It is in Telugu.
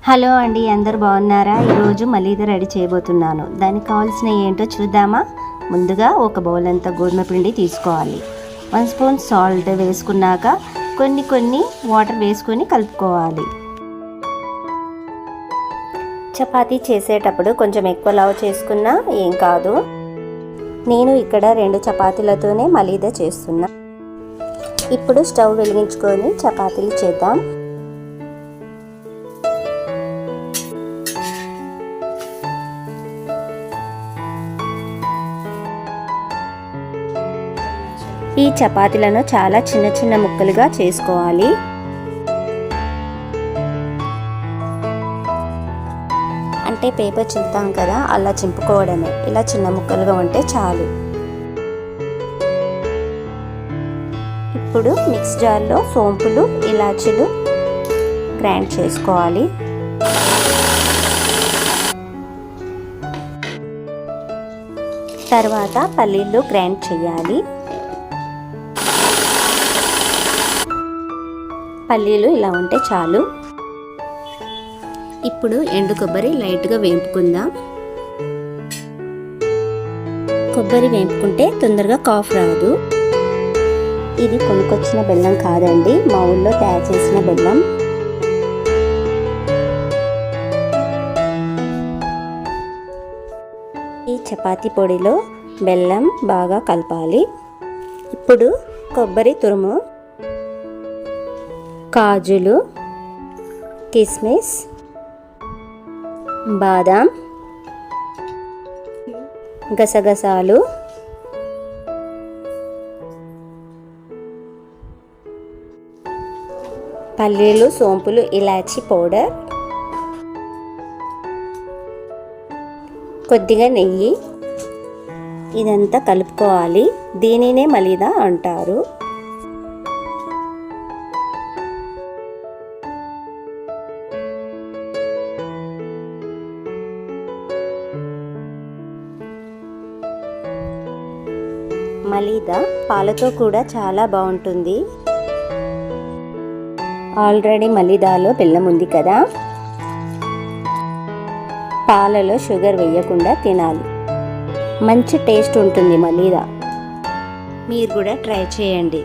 హలో అండి, అందరు బాగున్నారా? ఈరోజు మలీదా రెడీ చేయబోతున్నాను. దానికి కావాల్సిన ఏంటో చూద్దామా? ముందుగా ఒక బౌల్ అంతా గోధుమ పిండి తీసుకోవాలి. 1 స్పూన్ సాల్ట్ వేసుకున్నాక కొన్ని వాటర్ వేసుకొని కలుపుకోవాలి. చపాతీ చేసేటప్పుడు కొంచెం ఎక్కువ లావు చేసుకున్నా ఏం కాదు. నేను ఇక్కడ 2 చపాతీలతోనే మలీదా చేస్తున్నా. ఇప్పుడు స్టవ్ వెలిగించుకొని చపాతీలు చేద్దాం. ఈ చపాతీలను చాలా చిన్న ముక్కలుగా చేసుకోవాలి. అంటే పేపర్ చింపుతాం కదా, అలా చింపుకోవడమే. ఇలా చిన్న ముక్కలుగా ఉంటే చాలు. ఇప్పుడు మిక్స్ జార్లో సోంపులు, ఇలాచీలు గ్రైండ్ చేసుకోవాలి. తర్వాత పల్లీలు గ్రైండ్ చేయాలి. పల్లీలు ఇలా ఉంటే చాలు. ఇప్పుడు ఎండు కొబ్బరి లైట్గా వేపుకుందాం. కొబ్బరి వేపుకుంటే తొందరగా కాఫ్ రాదు. ఇది కొనుక్కొచ్చిన బెల్లం కాదండి, మా ఊళ్ళో తయారు చేసిన బెల్లం. ఈ చపాతీ పొడిలో బెల్లం బాగా కలపాలి. ఇప్పుడు కొబ్బరి తురుము, కాజులు, కిస్మిస్, బాదాం, గసగసాలు, పల్లీలు, సోంపులు, ఇలాచీ పౌడర్, కొద్దిగా నెయ్యి, ఇదంతా కలుపుకోవాలి. దీనినే మలీదా అంటారు. మలీదా పాలతో కూడా చాలా బాగుంటుంది. ఆల్రెడీ మలీదాలో బెల్లం ఉంది కదా, పాలలో షుగర్ వేయకుండా తినాలి. మంచి టేస్ట్ ఉంటుంది మలీదా. మీరు కూడా ట్రై చేయండి.